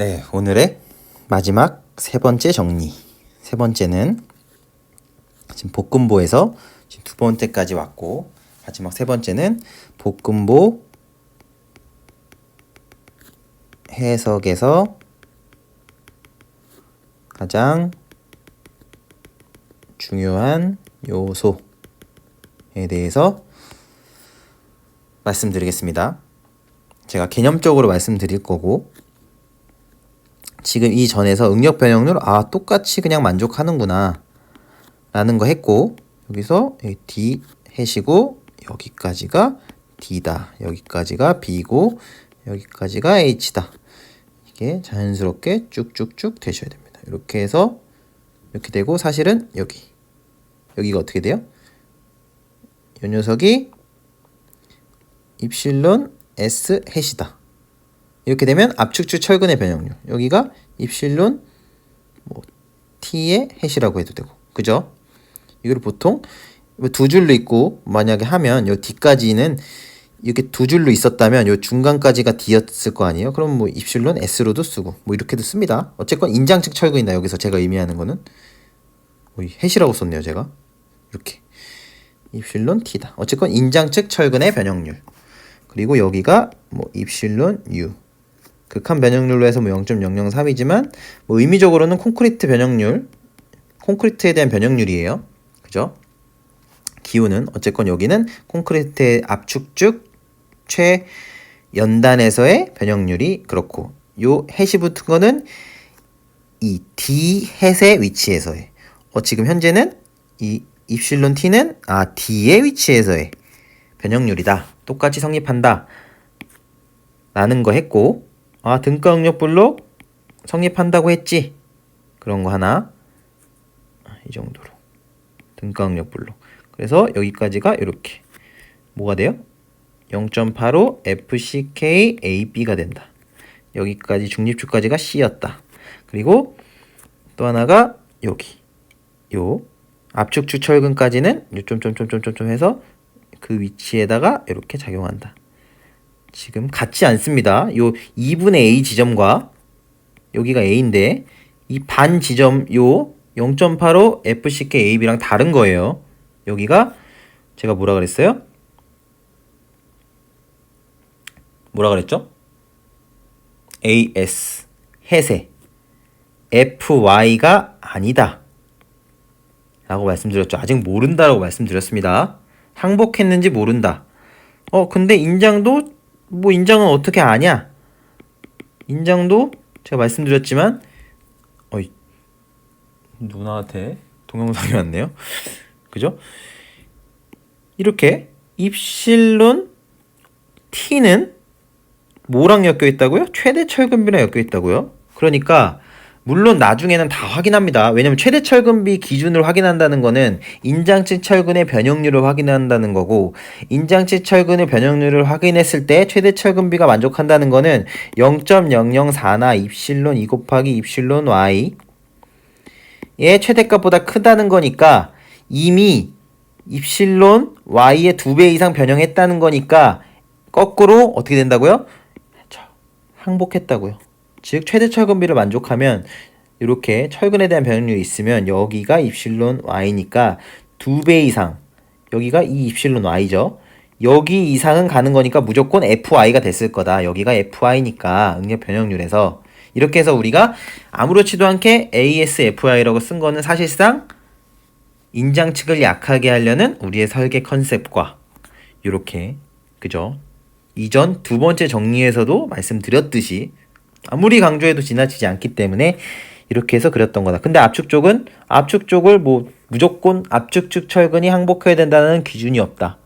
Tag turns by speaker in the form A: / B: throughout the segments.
A: 네, 오늘의 마지막 세 번째 정리. 세 번째는 지금 볶음보에서 지금 두 번째까지 왔고, 마지막 세 번째는 볶음보 해석에서 가장 중요한 요소에 대해서 말씀드리겠습니다. 제가 개념적으로 말씀드릴 거고, 지금 이 전에서 응력 변형률 똑같이 그냥 만족하는구나 라는 거 했고, 여기서 D 해시고 여기까지가 D다, 여기까지가 B고 여기까지가 H다. 이게 자연스럽게 쭉쭉쭉 되셔야 됩니다. 이렇게 해서 이렇게 되고, 사실은 여기가 어떻게 돼요? 이 녀석이 입실론 S 해시다. 이렇게 되면 압축축 철근의 변형률, 여기가 입실론 T의 해시라고 해도 되고, 그죠? 이걸 보통 두 줄로 있고, 만약에 하면 요 D까지는 이렇게 두 줄로 있었다면 요 중간까지가 D였을 거 아니에요? 그럼 입실론 S로도 쓰고 이렇게도 씁니다. 어쨌건 인장측 철근이다. 여기서 제가 의미하는 거는 해시라고 썼네요. 제가 이렇게 입실론 T다. 어쨌건 인장측 철근의 변형률. 그리고 여기가 입실론 U, 극한 변형률로 해서 0.003이지만 의미적으로는 콘크리트 변형률, 콘크리트에 대한 변형률이에요. 그죠? 기호는 어쨌건 여기는 콘크리트의 압축축 최연단에서의 변형률이 그렇고, 요 해시 붙은 거는 이 D 햇의 위치에서의, 지금 현재는 이 입실론 T는 D의 위치에서의 변형률이다. 똑같이 성립한다 라는 거 했고, 등가 응력 블록 성립한다고 했지? 그런 거 하나, 이 정도로 등가 응력 블록. 그래서 여기까지가 이렇게 뭐가 돼요? 0.85 FCK AB가 된다. 여기까지 중립축까지가 C였다. 그리고 또 하나가 여기 요 압축축 철근까지는 요 해서 그 위치에다가 이렇게 작용한다. 지금 같지 않습니다. 요 2분의 A 지점과 여기가 A인데 이 반 지점 요 0.85 FCK AB랑 다른 거예요. 여기가 제가 뭐라 그랬어요? 뭐라 그랬죠? AS 해세 FY가 아니다 라고 말씀드렸죠. 아직 모른다라고 말씀드렸습니다. 항복했는지 모른다. 근데 인장도 인장은 어떻게 아냐? 인장도 제가 말씀드렸지만 누나한테 동영상이 왔네요. 그죠? 이렇게 입실론 T는 뭐랑 엮여 있다고요? 최대 철근비랑 엮여 있다고요? 그러니까 물론 나중에는 다 확인합니다. 왜냐면 최대 철근비 기준으로 확인한다는 거는 인장측 철근의 변형률을 확인한다는 거고, 인장측 철근의 변형률을 확인했을 때 최대 철근비가 만족한다는 거는 0.0049 입실론 2 곱하기 입실론 Y의 최대값보다 크다는 거니까, 이미 입실론 Y의 2배 이상 변형했다는 거니까 거꾸로 어떻게 된다고요? 항복했다고요. 즉 최대 철근비를 만족하면 이렇게 철근에 대한 변형률이 있으면 여기가 입실론 Y니까 2배 이상, 여기가 이 입실론 Y죠. 여기 이상은 가는 거니까 무조건 FY가 됐을 거다. 여기가 FY니까 응력 변형률에서 이렇게 해서 우리가 아무렇지도 않게 ASFY라고 쓴 거는 사실상 인장 측을 약하게 하려는 우리의 설계 컨셉과 이렇게, 그죠? 이전 두 번째 정리에서도 말씀드렸듯이 아무리 강조해도 지나치지 않기 때문에 이렇게 해서 그렸던 거다. 근데 압축 쪽을 무조건 압축축 철근이 항복해야 된다는 기준이 없다.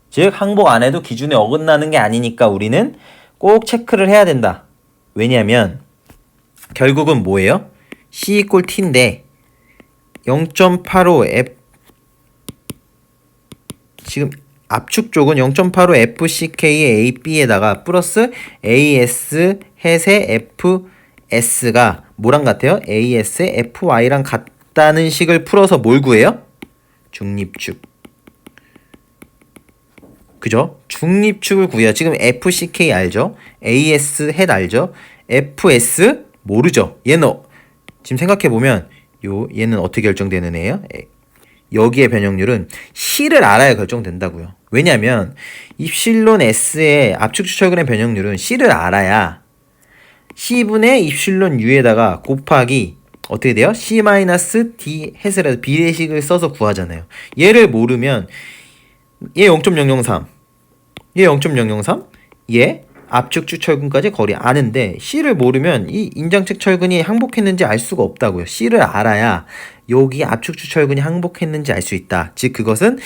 A: 즉 항복 안 해도 기준에 어긋나는 게 아니니까 우리는 꼭 체크를 해야 된다. 왜냐면 결국은 뭐예요? C = T인데 0.85 F, 지금 압축 쪽은 0.85 FCK의 AB에다가 플러스 AS 햇의 FS가 뭐랑 같아요? AS의 FY랑 같다는 식을 풀어서 뭘 구해요? 중립축. 그죠? 중립축을 구해요. 지금 FCK 알죠? AS 햇 알죠? FS 모르죠. 지금 생각해보면 얘는 어떻게 결정되는 애예요? 여기의 변형률은 C를 알아야 결정된다고요. 왜냐면 입실론 S의 압축 철근의 변형률은 C를 알아야 C분의 입실론 U에다가 곱하기 어떻게 돼요? C-D 햇이라도 비례식을 써서 구하잖아요. 얘를 모르면 얘 0.003, 얘 0.003, 얘 압축축 철근까지 거리 아는데 C를 모르면 이 인장책 철근이 항복했는지 알 수가 없다고요. C를 알아야 여기 압축축 철근이 항복했는지 알 수 있다. 즉 그것은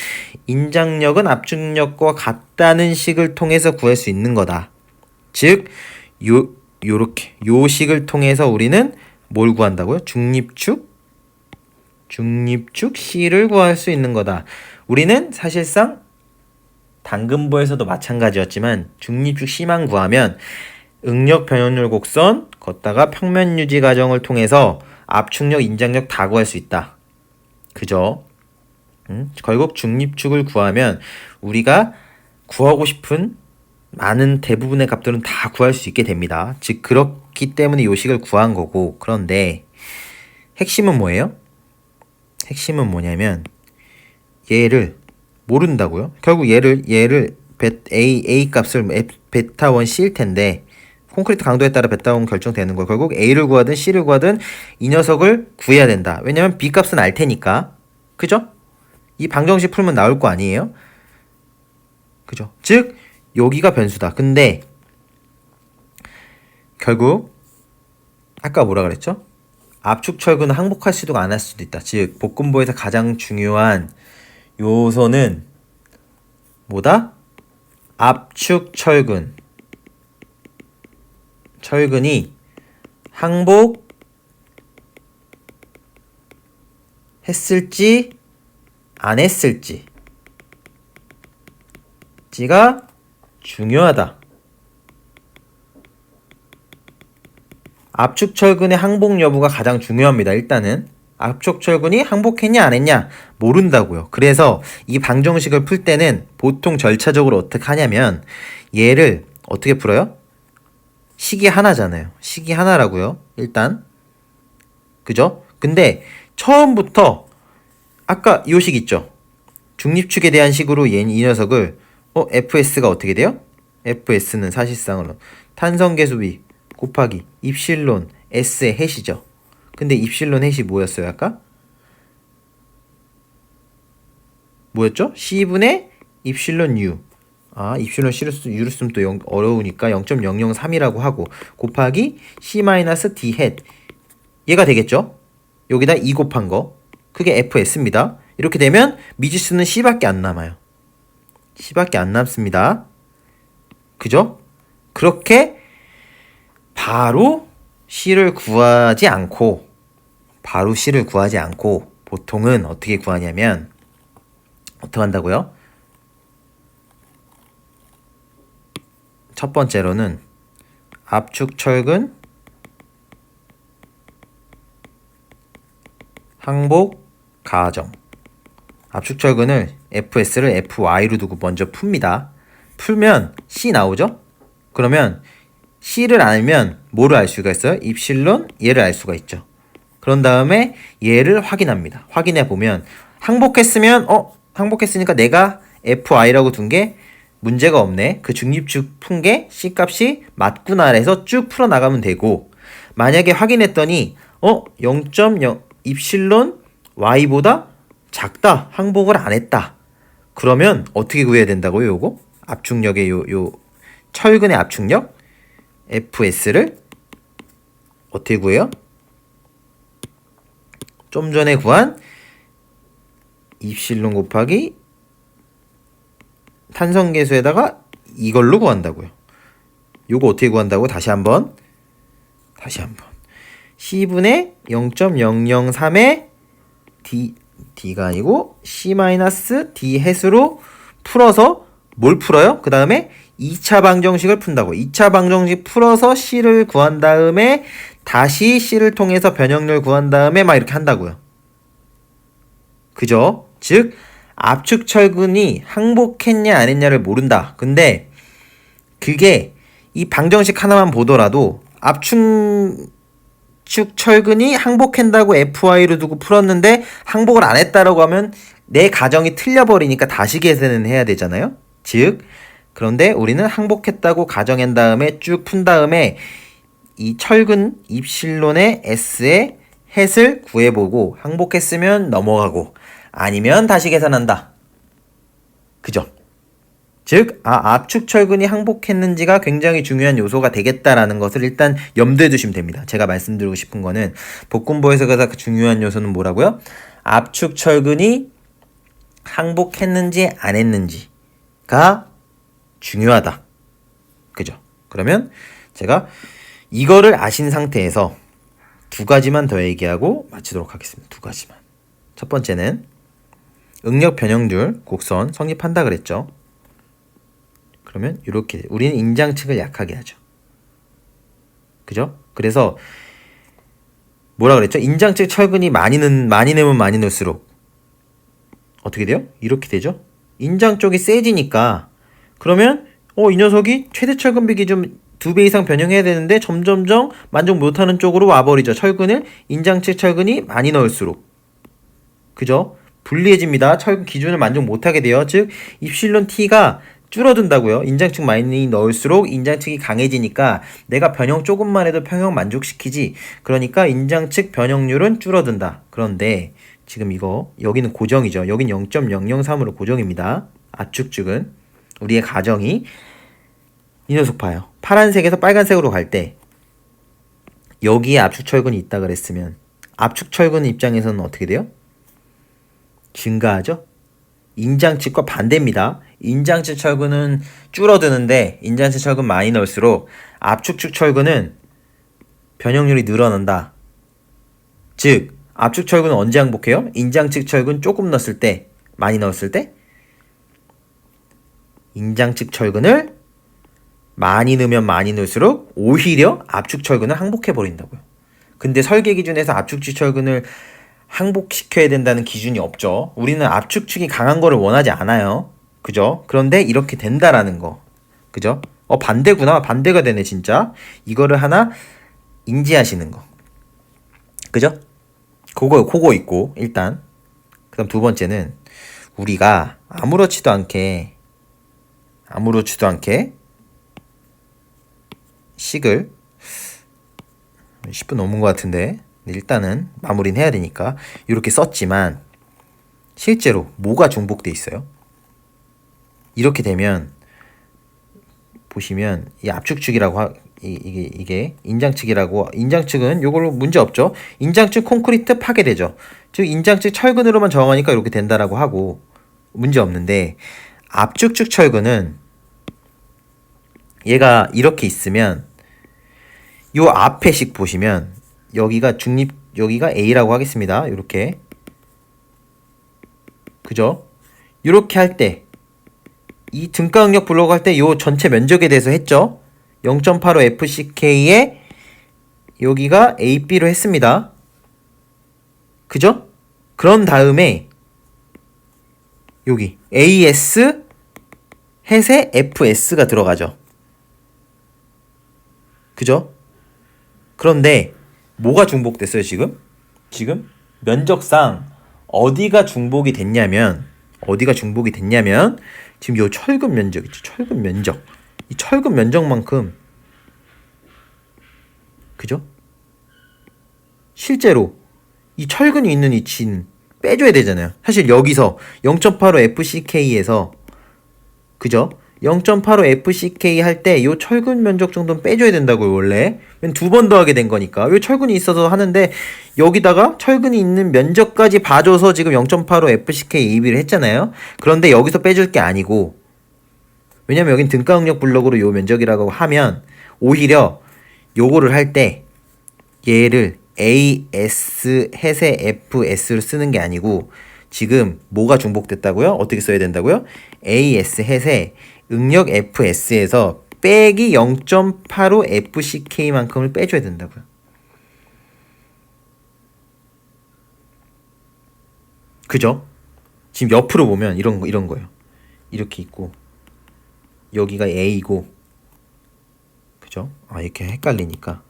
A: 인장력은 압축력과 같다는 식을 통해서 구할 수 있는 거다. 즉 요렇게 요 식을 통해서 우리는 뭘 구한다고요? 중립축 C를 구할 수 있는 거다. 우리는 사실상 당근보에서도 마찬가지였지만 중립축 C만 구하면 응력 변형률 곡선 걷다가 평면 유지 과정을 통해서 압축력, 인장력 다 구할 수 있다. 그죠? 결국 중립축을 구하면 우리가 구하고 싶은 많은 대부분의 값들은 다 구할 수 있게 됩니다. 즉 그렇기 때문에 요식을 구한 거고, 그런데 핵심은 뭐예요? 핵심은 뭐냐면 얘를 모른다고요. 결국 얘를 A 값을 베타 1 C일 텐데 콘크리트 강도에 따라 베타 1 결정되는 거. 결국 A를 구하든 C를 구하든 이 녀석을 구해야 된다. 왜냐면 B 값은 알 테니까. 그죠? 이 방정식 풀면 나올 거 아니에요? 그죠? 즉 여기가 변수다. 근데 결국 아까 뭐라 그랬죠? 압축 철근은 항복할 수도 안 할 수도 있다. 즉 복근보에서 가장 중요한 요소는 뭐다? 압축 철근이 항복했을지 안 했을지가 중요하다. 압축 철근의 항복 여부가 가장 중요합니다. 일단은 압축 철근이 항복했냐 안 했냐 모른다고요. 그래서 이 방정식을 풀 때는 보통 절차적으로 어떻게 하냐면 얘를 어떻게 풀어요? 식이 하나잖아요. 식이 하나라고요. 일단 그죠? 근데 처음부터 아까 이 식 있죠? 중립축에 대한 식으로 이 녀석을 FS가 어떻게 돼요? FS는 사실상으로 탄성계수비 곱하기 입실론 S의 햇이죠. 근데 입실론 햇이 뭐였어요 아까? 뭐였죠? C분의 입실론 U. 입실론 U를 쓰면 또 어려우니까 0.003이라고 하고 곱하기 C-D 햇. 얘가 되겠죠? 여기다 2 곱한 거. 그게 FS입니다. 이렇게 되면 미지수는 C밖에 안 남아요. C밖에 안 남습니다. 그죠? 그렇게 바로 C를 구하지 않고 보통은 어떻게 구하냐면 어떻게 한다고요? 첫 번째로는 압축 철근 항복 가정. 압축 철근을 FS를 FY로 두고 먼저 풉니다. 풀면 C 나오죠? 그러면 C를 알면 뭐를 알 수가 있어요? 입실론 얘를 알 수가 있죠. 그런 다음에 얘를 확인합니다. 확인해 보면 항복했으면 항복했으니까 내가 FI라고 둔 게 문제가 없네. 그 중립축 푼 게 C 값이 맞구나 해서 쭉 풀어나가면 되고, 만약에 확인했더니 0.0 입실론 Y보다 작다. 항복을 안 했다. 그러면 어떻게 구해야 된다고요? 요거? 압축력의 요 철근의 압축력 FS를 어떻게 구해요? 좀 전에 구한 입실론 곱하기 탄성계수에다가 이걸로 구한다고요. 요거 어떻게 구한다고? 다시 한번 C분의 0.003의 D가 아니고 C-D 햇으로 풀어서 뭘 풀어요? 그 다음에 2차 방정식을 푼다고. 2차 방정식 풀어서 C를 구한 다음에 다시 C를 통해서 변형률 구한 다음에 막 이렇게 한다고요. 그죠? 즉 압축 철근이 항복했냐 안 했냐를 모른다. 근데 그게 이 방정식 하나만 보더라도 압축 압축 철근이 항복한다고 FY로 두고 풀었는데 항복을 안 했다라고 하면 내 가정이 틀려버리니까 다시 계산을 해야 되잖아요. 즉 그런데 우리는 항복했다고 가정한 다음에 쭉 푼 다음에 이 철근 입실론의 S의 햇을 구해보고 항복했으면 넘어가고 아니면 다시 계산한다. 그죠? 즉, 압축 철근이 항복했는지가 굉장히 중요한 요소가 되겠다라는 것을 일단 염두에 두시면 됩니다. 제가 말씀드리고 싶은 거는 복군보에서 가장 중요한 요소는 뭐라고요? 압축 철근이 항복했는지 안 했는지가 중요하다. 그죠? 그러면 제가 이거를 아신 상태에서 두 가지만 더 얘기하고 마치도록 하겠습니다. 두 가지만. 첫 번째는 응력 변형률 곡선 성립한다 그랬죠. 그러면 이렇게 우리는 인장 측을 약하게 하죠. 그죠? 그래서 뭐라 그랬죠? 인장 측 철근이 많이 내면 많이 넣을수록 어떻게 돼요? 이렇게 되죠? 인장 쪽이 세지니까 그러면 이 녀석이 최대 철근비 기준 2배 이상 변형해야 되는데 점점점 만족 못하는 쪽으로 와버리죠. 철근을 인장 측 철근이 많이 넣을수록 그죠? 불리해집니다. 철근 기준을 만족 못하게 돼요. 즉 입실론 T가 줄어든다고요. 인장 측 많이 넣을수록 인장 측이 강해지니까 내가 변형 조금만 해도 평형 만족시키지. 그러니까 인장 측 변형률은 줄어든다. 그런데 지금 이거 여기는 고정이죠. 여긴 0.003으로 고정입니다. 압축 측은 우리의 가정이 이 녀석 봐요. 파란색에서 빨간색으로 갈 때 여기에 압축 철근이 있다 그랬으면 압축 철근 입장에서는 어떻게 돼요? 증가하죠? 인장 측과 반대입니다. 인장 측 철근은 줄어드는데 인장 측 철근 많이 넣을수록 압축 측 철근은 변형률이 늘어난다. 즉 압축 철근은 언제 항복해요? 인장 측 철근 조금 넣었을 때, 많이 넣었을 때 인장 측 철근을 많이 넣으면 많이 넣을수록 오히려 압축 철근을 항복해 버린다고요. 근데 설계 기준에서 압축 측 철근을 항복시켜야 된다는 기준이 없죠. 우리는 압축축이 강한 거를 원하지 않아요. 그죠? 그런데 이렇게 된다라는 거. 그죠? 반대구나. 반대가 되네, 진짜. 이거를 하나 인지하시는 거. 그죠? 그거 있고, 일단. 그 다음 두 번째는, 우리가 아무렇지도 않게, 식을, 10분 넘은 것 같은데, 일단은 마무리는 해야 되니까 이렇게 썼지만 실제로 뭐가 중복돼 있어요? 이렇게 되면 보시면 이 압축축이라고 이게 인장축이라고 인장축은 요걸로 문제 없죠. 인장축 콘크리트 파괴되죠. 즉 인장축 철근으로만 정하니까 이렇게 된다라고 하고 문제 없는데 압축축 철근은 얘가 이렇게 있으면 요 앞에 식 보시면 여기가 여기가 A라고 하겠습니다. 이렇게. 그죠? 이렇게 할 때, 이 등가응력 블록 할 때 요 전체 면적에 대해서 했죠? 0.85 FCK에 여기가 AB로 했습니다. 그죠? 그런 다음에 여기 AS 햇에 FS가 들어가죠. 그죠? 그런데 뭐가 중복됐어요, 지금? 지금 면적상 어디가 중복이 됐냐면 지금 요 철근 면적 있죠. 철근 면적. 이 철근 면적만큼 그죠? 실제로 이 철근이 있는 위치는 빼줘야 되잖아요. 사실 여기서 0.85 FCK에서 그죠? 0.85 FCK 할 때 요 철근 면적 정도는 빼줘야 된다고요, 원래. 두 번 더 하게 된 거니까. 요 철근이 있어서 하는데, 여기다가 철근이 있는 면적까지 봐줘서 지금 0.85 FCK AB를 했잖아요. 그런데 여기서 빼줄 게 아니고, 왜냐면 여긴 등가응력 블록으로 요 면적이라고 하면, 오히려 요거를 할 때, 얘를 AS 햇의 FS를 쓰는 게 아니고, 지금 뭐가 중복됐다고요? 어떻게 써야 된다고요? AS 햇의 응력 FS에서 빼기 0.85 FCK만큼을 빼줘야 된다고요. 그죠? 지금 옆으로 보면 이런 거예요. 이렇게 있고 여기가 A고 그죠? 이렇게 헷갈리니까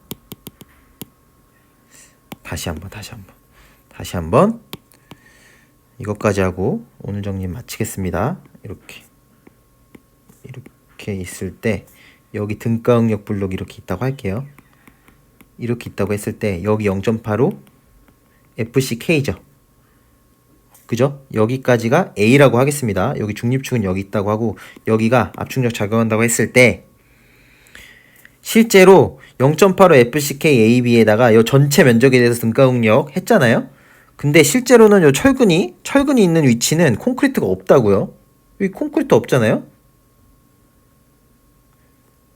A: 다시 한번 이것까지 하고 오늘 정리 마치겠습니다. 이렇게 있을 때 여기 등가응력 블록 이렇게 있다고 할게요. 이렇게 있다고 했을 때 여기 0.85 FCK죠. 그죠? 여기까지가 A라고 하겠습니다. 여기 중립축은 여기 있다고 하고 여기가 압축력 작용한다고 했을 때 실제로 0.85 FCK AB에다가 요 전체 면적에 대해서 등가응력 했잖아요. 근데 실제로는 요 철근이 있는 위치는 콘크리트가 없다고요. 여기 콘크리트 없잖아요.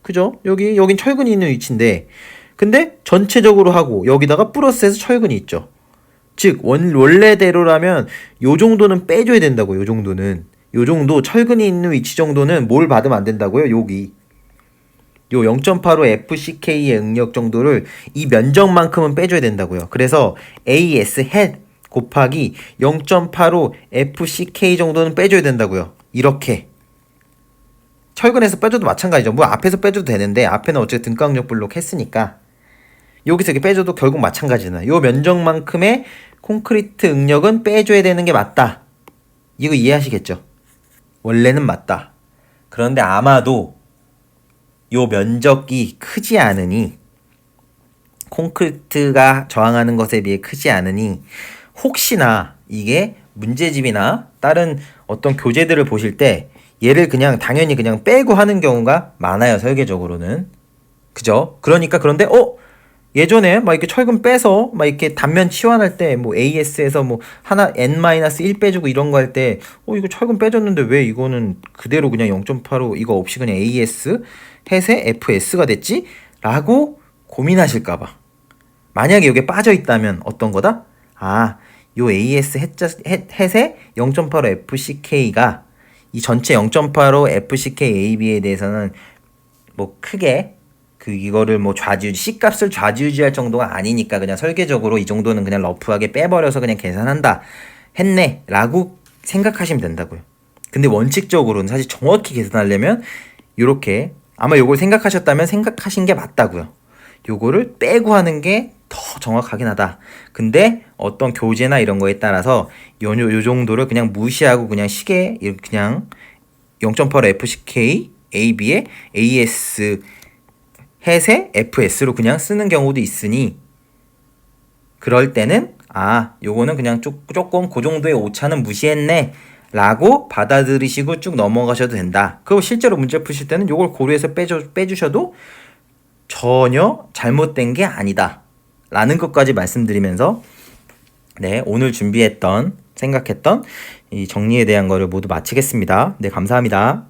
A: 그죠? 여긴 철근이 있는 위치인데 근데 전체적으로 하고 여기다가 플러스해서 철근이 있죠. 즉 원래대로라면 요 정도는 빼줘야 된다고요. 요 정도 철근이 있는 위치 정도는 뭘 받으면 안 된다고요. 여기 요 0.85 FCK의 응력 정도를 이 면적만큼은 빼줘야 된다고요. 그래서 AS 햇 곱하기 0.85 FCK 정도는 빼줘야 된다고요. 이렇게 철근에서 빼줘도 마찬가지죠. 뭐 앞에서 빼줘도 되는데 앞에는 어쨌든 등가응력 블록 했으니까 여기서 이렇게 빼줘도 결국 마찬가지잖아. 요 면적만큼의 콘크리트 응력은 빼줘야 되는 게 맞다. 이거 이해하시겠죠? 원래는 맞다. 그런데 아마도 요 면적이 크지 않으니 콘크리트가 저항하는 것에 비해 크지 않으니 혹시나 이게 문제집이나 다른 어떤 교재들을 보실 때 얘를 당연히 그냥 빼고 하는 경우가 많아요. 설계적으로는. 그죠? 그런데 예전에 막 이렇게 철근 빼서 막 이렇게 단면 치환할 때 뭐 AS에서 뭐 하나 N-1 빼주고 이런 거 할 때 이거 철근 빼줬는데 왜 이거는 그대로 그냥 0.85 이거 없이 그냥 AS 햇에 FS가 됐지? 라고 고민하실까봐. 만약에 여기에 빠져 있다면 어떤 거다? 요 AS 햇에 0.85 FCK가 이 전체 0.85 FCK AB에 대해서는 뭐 크게 이거를 뭐 C값을 좌지우지할 정도가 아니니까 그냥 설계적으로 이 정도는 그냥 러프하게 빼버려서 그냥 계산한다 했네 라고 생각하시면 된다고요. 근데 원칙적으로는 사실 정확히 계산하려면 요렇게 아마 요걸 생각하셨다면 생각하신 게 맞다고요. 요거를 빼고 하는 게 더 정확하긴 하다. 근데 어떤 교재나 이런 거에 따라서 요 정도를 그냥 무시하고 그냥 그냥 0.85 FCK AB에 AS 햇에 FS로 그냥 쓰는 경우도 있으니 그럴 때는 요거는 그냥 조금 그 정도의 오차는 무시했네 라고 받아들이시고 쭉 넘어가셔도 된다. 그리고 실제로 문제 푸실 때는 요걸 고려해서 빼주셔도 전혀 잘못된 게 아니다 라는 것까지 말씀드리면서 네, 오늘 생각했던 이 정리에 대한 거를 모두 마치겠습니다. 네, 감사합니다.